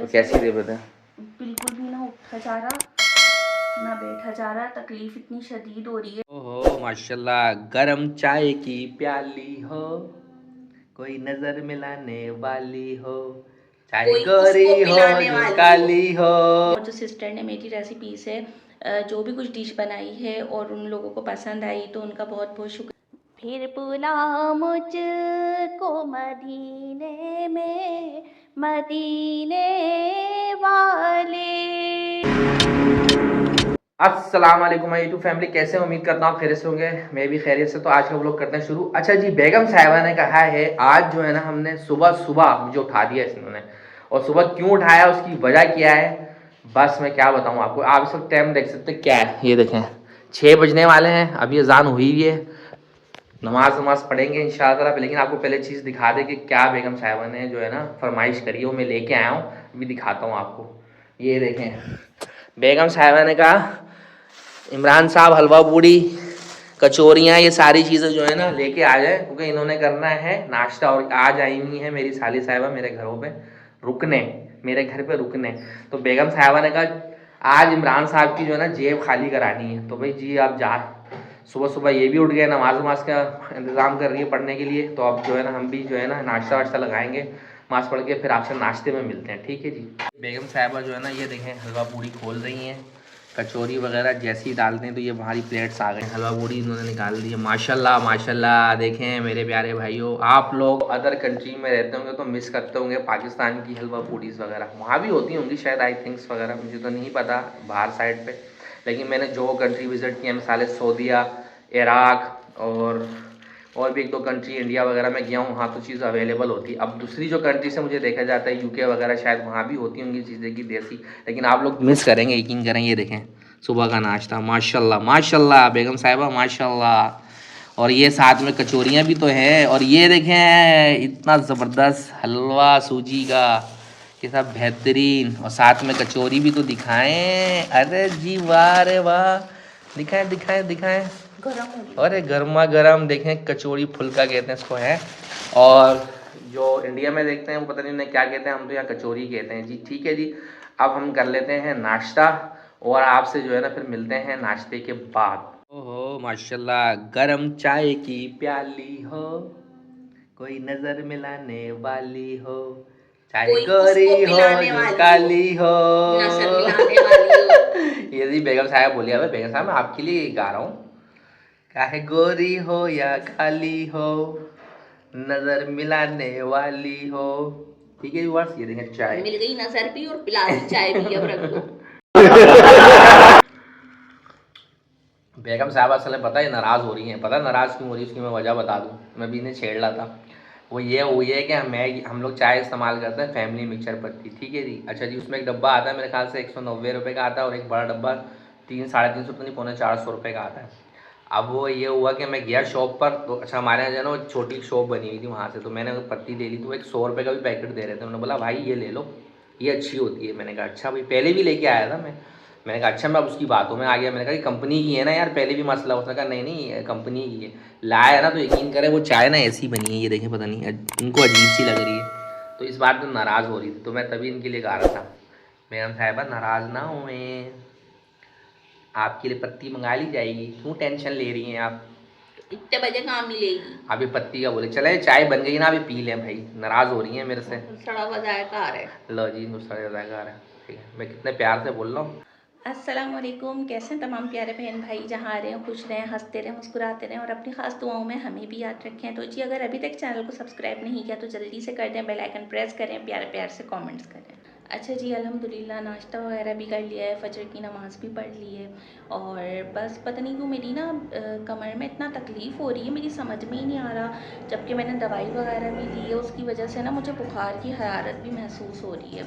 तो कैसी दे बता? बिल्कुल भी ना उठा जा रहा ना बैठा जा रहा, तकलीफ इतनी शदीद हो रही है। ओहो माशाल्लाह, गरम चाय की प्याली हो, कोई नजर मिलाने वाली हो, चाहे कोई गोरी उसको हो पिलाने जो वाली हो। काली हो। और जो सिस्टर ने मेरी रेसिपी से जो भी कुछ डिश बनाई है और उन लोगों को पसंद आई तो उनका बहुत बहुत शुक्रिया। फिर बुला मुझको मदीने में, मदीने वाले। अस्सलाम वालेकुम माय यूट्यूब फैमिली, कैसे हैं? उम्मीद करता हूँ खैरियत से होंगे। मैं भी खैरियत से। तो आज का व्लॉग करते हैं शुरू। अच्छा जी, बेगम साहिबा ने कहा है आज जो है ना, हमने सुबह सुबह मुझे उठा दिया इन्होंने। और सुबह क्यों उठाया, उसकी वजह क्या है, बस मैं क्या बताऊँ आपको। आप इस वक्त टाइम देख सकते हैं क्या है, ये देखें 6 बजने वाले हैं। अभी अजान हुई हुई है, नमाज पढ़ेंगे इंशाअल्लाह। लेकिन आपको पहले चीज़ दिखा दे कि क्या बेगम साहिबा ने जो है ना फरमाइश करी है, वो मैं लेके आया हूँ। अभी दिखाता हूँ आपको। ये देखें, बेगम साहिबा ने कहा इमरान साहब हलवा पूड़ी कचौरियाँ ये सारी चीज़ें जो है ना लेके आ जाए, क्योंकि इन्होंने करना है नाश्ता। और आज आई हुई है मेरी साली साहिबा मेरे घरों पे रुकने, मेरे घर पे रुकने। तो बेगम साहिबा ने कहा आज इमरान साहब की जो है ना जेब खाली करानी है। तो भाई जी आप जा, सुबह सुबह ये भी उठ गए, नमाज वमाज का इंतज़ाम कर रही है पढ़ने के लिए। तो अब जो है ना हम भी जो है ना नाश्ता वाश्ता लगाएंगे, नमाज पढ़ के फिर आपसे नाश्ते में मिलते हैं, ठीक है जी। बेगम साहिबा जो है ना ये देखें हलवा पूड़ी खोल रही हैं, कचौरी वगैरह जैसे ही डालते हैं तो ये हमारी प्लेट्स आ गए। हलवा पूड़ी इन्होंने निकाल दी है। माशाल्लाह माशाल्लाह। देखें मेरे प्यारे भाइयों, आप लोग अदर कंट्री में रहते होंगे तो मिस करते होंगे पाकिस्तान की हलवा पूड़ीज़ वगैरह। वहाँ भी होती होंगी शायद, आई थिंक्स वगैरह, मुझे तो नहीं पता बाहर साइड पे। लेकिन मैंने जो कंट्री विज़िट किया, मिसाल सऊदीया, इराक़ और भी एक दो कंट्री इंडिया वगैरह में गया हूँ, वहाँ तो चीज़ अवेलेबल होती है। अब दूसरी जो कंट्री से मुझे देखा जाता है यूके वगैरह, शायद वहाँ भी होती होंगी चीज़ें की देसी। लेकिन आप लोग मिस करेंगे, यकीन करें। ये देखें सुबह का नाश्ता, माशाल्लाह माशाल्लाह बेगम साहिबा माशाल्लाह। और ये साथ में कचौरियाँ भी तो हैं। और ये देखें इतना ज़बरदस्त हलवा सूजी का, ये सब बेहतरीन। और साथ में कचौरी भी तो दिखाएं। अरे जी वाह, अरे वाह, दिखाएं दिखाएं दिखाएं। अरे गर्मा गर्म देखें, कचौड़ी फुल्का कहते हैं इसको है। और जो इंडिया में देखते हैं वो पता नहीं उन्हें क्या कहते हैं, हम तो यहाँ कचौरी कहते हैं जी। ठीक है जी, अब हम कर लेते हैं नाश्ता और आपसे जो है ना फिर मिलते हैं नाश्ते के बाद। ओहो माशाल्लाह, गरम चाय की प्याली हो, कोई नजर मिलाने वाली हो, चाहे कोई गोरी उसको हो पिलाने जो वाली हो, काली हो। नजर मिलाने वाली हो। ये जी बेगम साहब बोली। अबे बेगम साहब मैं आपके लिए गा रहा हूँ, चाहे गोरी हो या काली हो, नजर मिलाने वाली हो। ठीक है व्यूअर्स, ये देखें चाय मिल गई नजर भी और पिला दी चाय भी, अब रख दो। बेगम साहब असल में पता है नाराज़ हो रही हैं। पता है नाराज़ क्यों हो रही है, उसकी मैं वजह बता दूँ। मैं भी इन्हें छेड़ रहा था। वो ये है कि हम लोग चाय इस्तेमाल करते हैं फैमिली मिक्सचर पत्ती, ठीक है जी। अच्छा जी, उसमें एक डब्बा आता है मेरे ख्याल से 190 रुपये का आता है, और एक बड़ा डब्बा 300-350 तो नहीं, 350 रुपये का आता है। अब वो ये हुआ कि मैं गया शॉप पर, तो अच्छा हमारे यहाँ जो है ना एक छोटी शॉप बनी हुई थी, वहाँ से तो मैंने पत्ती ले ली। तो एक 100 रुपये का भी पैकेट दे रहे थे। मैंने बोला भाई ये ले लो, ये अच्छी होती है। मैंने कहा अच्छा भाई, पहले भी लेके आया था मैंने कहा अच्छा। मैं अब उसकी बातों में आ गया। मैंने कहा कि कंपनी की है ना यार, पहले भी मसला। उसने कहा नहीं नहीं कंपनी की है, लाया है ना। तो यकीन करें वो चाय ना ऐसी बनी है, ये देखें, पता नहीं इनको अजीब सी लग रही है। तो इस बात में नाराज़ हो रही थी, तो मैं तभी इनके लिए गा रहा था। बेगम साहिबा नाराज़ ना हुए, आपके लिए पत्ती मंगा ली जाएगी, क्यों टेंशन ले रही हैं आप। इतने बजे कहाँ मिलेगी। अभी पत्ती का बोले, चले चाय बन गई ना, अभी पी लें भाई। नाराज़ हो रही हैं मेरे से। सड़ा बजाय कार है। लो जी, गुस्सा ज़्यादा आ रहा है। ठीक है, मैं कितने प्यार से बोल रहा हूँ। अस्सलामुअलैकुम, कैसे हैं तमाम प्यारे बहन भाई, जहाँ आ रहे हैं खुश रहें, हंसते रहें, मुस्कुराते रहें और अपनी खास दुआओं में हमें भी याद रखें। तो जी अगर अभी तक चैनल को सब्सक्राइब नहीं किया तो जल्दी से कर दें, बेल आइकन प्रेस करें, प्यारे प्यार से कमेंट्स करें। अच्छा जी, अल्हम्दुलिल्लाह नाश्ता वगैरह भी कर लिया है, फजर की नमाज़ भी पढ़ ली है। और बस पता नहीं क्यों मेरी ना कमर में इतना तकलीफ़ हो रही है, मेरी समझ में ही नहीं आ रहा। जबकि मैंने दवाई वगैरह भी ली है, उसकी वजह से ना मुझे बुखार की हरारत भी महसूस हो रही है।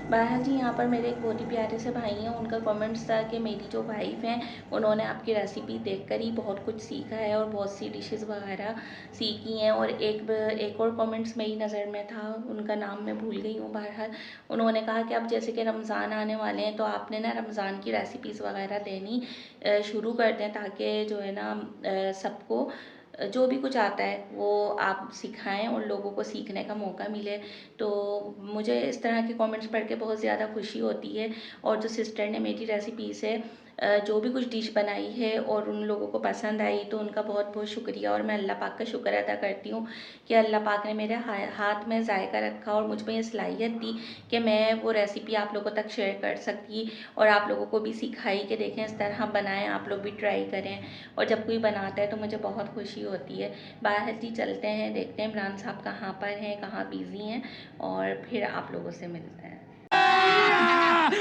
बहरहाल जी, यहाँ पर मेरे एक बहुत ही प्यारे से भाई हैं, उनका कमेंट्स था कि मेरी जो वाइफ हैं उन्होंने आपकी रेसिपी देखकर ही बहुत कुछ सीखा है और बहुत सी डिशेस वगैरह सीखी हैं। और एक और कमेंट्स मेरी नज़र में था, उनका नाम मैं भूल गई हूँ। बहरहाल उन्होंने कहा कि अब जैसे कि रमज़ान आने वाले हैं तो आपने ना रमज़ान की रेसिपीज़ वगैरह देनी शुरू कर दें, ताकि जो है ना सबको जो भी कुछ आता है वो आप सिखाएं और लोगों को सीखने का मौका मिले। तो मुझे इस तरह के कमेंट्स पढ़ के बहुत ज़्यादा खुशी होती है। और जो सिस्टर ने मेरी रेसिपीज़ है जो भी कुछ डिश बनाई है और उन लोगों को पसंद आई, तो उनका बहुत बहुत शुक्रिया। और मैं अल्लाह पाक का शुक्र अदा करती हूँ कि अल्लाह पाक ने मेरे हाथ में जायका रखा और मुझ में ये सलाहियत दी कि मैं वो रेसिपी आप लोगों तक शेयर कर सकती और आप लोगों को भी सिखाई कि देखें इस तरह बनाएं, आप लोग भी ट्राई करें। और जब कोई बनाता है तो मुझे बहुत खुशी होती है। बाहर जी चलते हैं, देखते हैं इमरान साहब कहाँ पर हैं, कहाँ बिजी हैं, और फिर आप लोगों से मिलते हैं।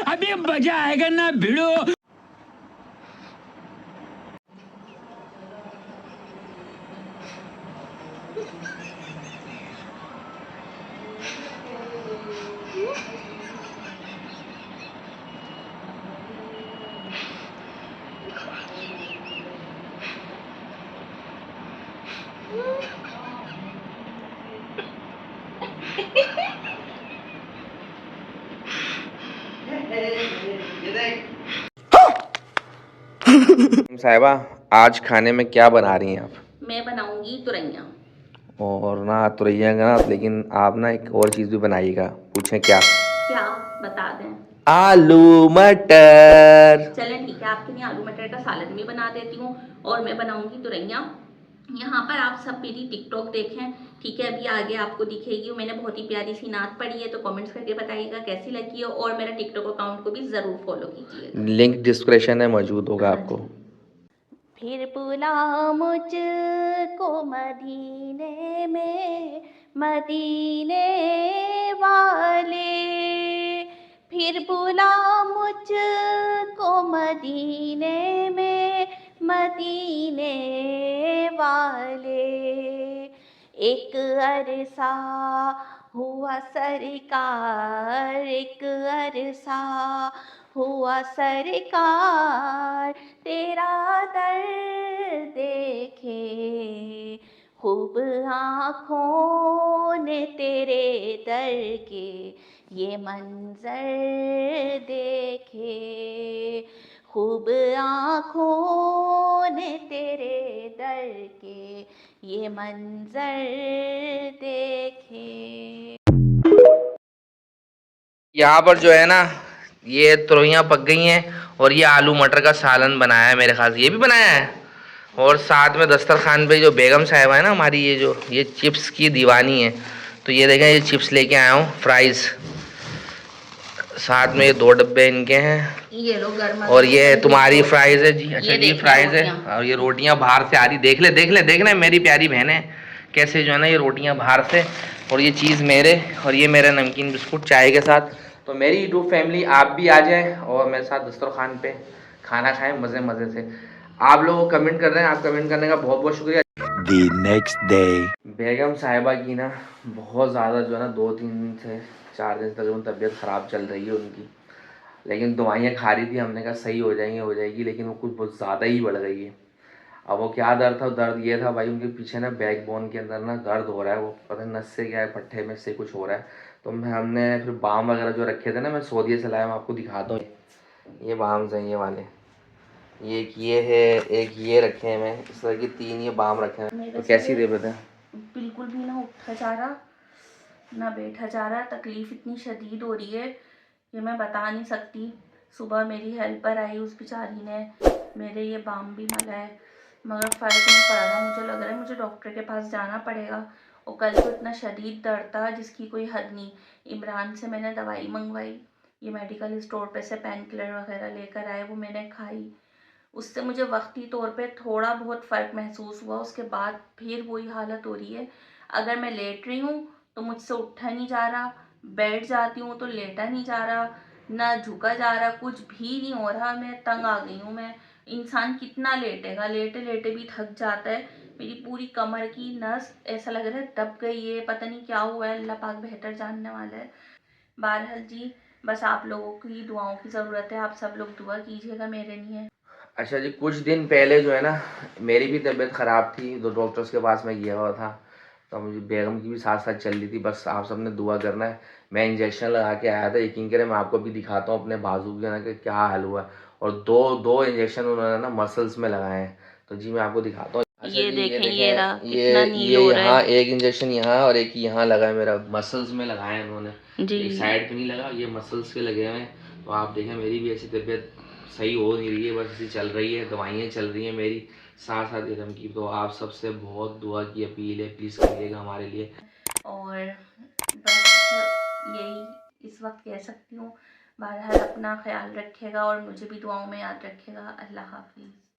अभी मजा आएगा ना भिड़ो। साहिबा, आज खाने में क्या बना रही हैं आप? मैं बनाऊंगी तुरैया। और ना तुरैया का ना, लेकिन आप ना एक और चीज़ भी बनाइएगा। पूछें क्या? क्या? बता दें। आलू मटर। चलें ठीक है, आपके लिए आलू मटर का सालन भी बना देती हूँ और मैं बनाऊंगी तुरैया। यहाँ पर आप सब मेरी टिकटॉक देखें, ठीक है? अभी आगे आपको दिखेगी, मैंने बहुत ही प्यारी सी नात पढ़ी है, तो कमेंट्स करके बताइएगा कैसी लगी है। और मेरा टिकटॉक अकाउंट को भी ज़रूर फॉलो कीजिएगा। लिंक डिस्क्रिप्शन में मौजूद होगा हाँ आपको। जी। फिर बुला मुझको मदीने में, मदीने वाले। फिर बुला मुझको मदीने में, मदीने वाले। एक अरसा हुआ सरकार, एक अरसा हुआ सरकार, तेरा दर देखे। खूब आँखों ने तेरे दर के ये मंजर देखे। खूब आँखों ने तेरे दर के ये मंजर देखे। यहाँ पर जो है ना, ये तुरैयाँ पक गई हैं और ये आलू मटर का सालन बनाया है, मेरे ख्याल से ये भी बनाया है। और साथ में दस्तरखान पे जो बेगम साहिबा है ना हमारी, ये चिप्स की दीवानी है। तो ये देखें, ये चिप्स लेके आया हूँ, फ्राइज़। साथ में ये 2 डब्बे इनके हैं, ये लो गर्मा और ये गर्म तुम्हारी रोटी। फ्राइज़ है जी। अच्छा ये जी, देख फ्राइज़ है। रोटियां। और ये रोटियां बाहर से आ रही, देख ले देख ले देख ले मेरी प्यारी बहनें, कैसे जो है ना ये रोटियां बाहर से, और ये चीज़ मेरे, और ये मेरा नमकीन बिस्कुट चाय के साथ। तो मेरी यूट्यूब फैमिली आप भी आ जाएं और मेरे साथ दस्तरखान पे खाना खाएं मज़े मज़े से। आप लोग कमेंट कर रहे हैं, आप कमेंट करने का बहुत बहुत शुक्रिया। The next day. बेगम साहिबा की ना बहुत ज़्यादा जो है ना 2-3 से 4 दिन तक तबीयत ख़राब चल रही है उनकी। लेकिन दवाइयाँ खा रही थी, हमने कहा सही हो जाएगी, लेकिन वो कुछ बहुत ज़्यादा ही बढ़ गई है। अब वो क्या दर्द था? दर्द ये था भाई, उनके पीछे ना बैक बोन के अंदर ना दर्द हो रहा है, वो पता नहीं नस से क्या है, पट्टे में से कुछ हो रहा है। तो हमने फिर बाम वगैरह जो रखे थे ना, मैं सऊदी से लाया, मैं आपको दिखाता हूँ। ये बाम्स हैं ये वाले, एक ये है, एक ये रखे हैं, मैं इस तरह की 3 ये बाम रखे हैं। तो कैसी दे पता बिल्कुल भी ना उठा जा रहा ना बैठा जा रहा, तकलीफ़ इतनी शदीद हो रही है ये मैं बता नहीं सकती। सुबह मेरी हेल्पर आई, उस बेचारी ने मेरे ये बाम भी मला है, मगर फ़र्क नहीं पड़ रहा। मुझे लग रहा है मुझे डॉक्टर के पास जाना पड़ेगा। और कल तो इतना शदीद दर्द था जिसकी कोई हद नहीं। इमरान से मैंने दवाई मंगवाई, ये मेडिकल स्टोर पे से पेन किलर वगैरह लेकर आए, वो मैंने खाई। उससे मुझे वक्ती तौर पे थोड़ा बहुत फ़र्क महसूस हुआ, उसके बाद फिर वही हालत हो रही है। अगर मैं लेट रही हूँ तो मुझसे उठा नहीं जा रहा, बैठ जाती हूँ तो लेटा नहीं जा रहा, ना झुका जा रहा, कुछ भी नहीं हो रहा। मैं तंग आ गई हूँ। मैं इंसान कितना लेटेगा, लेटे लेटे भी थक जाता है। मेरी पूरी कमर की नस ऐसा लग रहा है दब गई है, पता नहीं क्या हुआ है, अल्लाह पाक बेहतर जानने वाला है। बहरहाल जी, बस आप लोगों की दुआओं की ज़रूरत है, आप सब लोग दुआ कीजिएगा मेरे लिए। अच्छा जी, कुछ दिन पहले जो है ना मेरी भी तबीयत ख़राब थी, तो डॉक्टर्स के पास मैं गया हुआ था। तो मुझे बेगम की भी साथ साथ चल रही थी। बस आप सबने दुआ करना है। मैं इंजेक्शन लगा के आया था, यकीन करें मैं आपको भी दिखाता हूँ अपने बाजू के ना कि क्या हाल हुआ। और दो दो इंजेक्शन उन्होंने ना मसल्स में लगाए हैं। तो जी मैं आपको दिखाता हूँ। अच्छा ये जी, देखें ये रहा ये कितना नील ये हो रहा यहाँ है। एक इंजेक्शन यहाँ और एक यहाँ लगा है, मेरा मसल्स में लगाया है इन्होंने। जी एक साइड पे नहीं लगा, ये मसल्स पे लगे हुए हैं। तो आप देखें मेरी भी ऐसी तबीयत सही हो नहीं रही है, बस ऐसी चल रही है, दवाइयाँ चल रही हैं मेरी साथ साथ इरम की। तो आप सबसे बहुत दुआ की अपील है, प्लीज़ करिएगा हमारे लिए। और बस यही इस वक्त कह सकती हूँ। बहरहाल अपना ख्याल रखिएगा और मुझे भी दुआओं में याद रखिएगा। अल्लाह हाफिज़।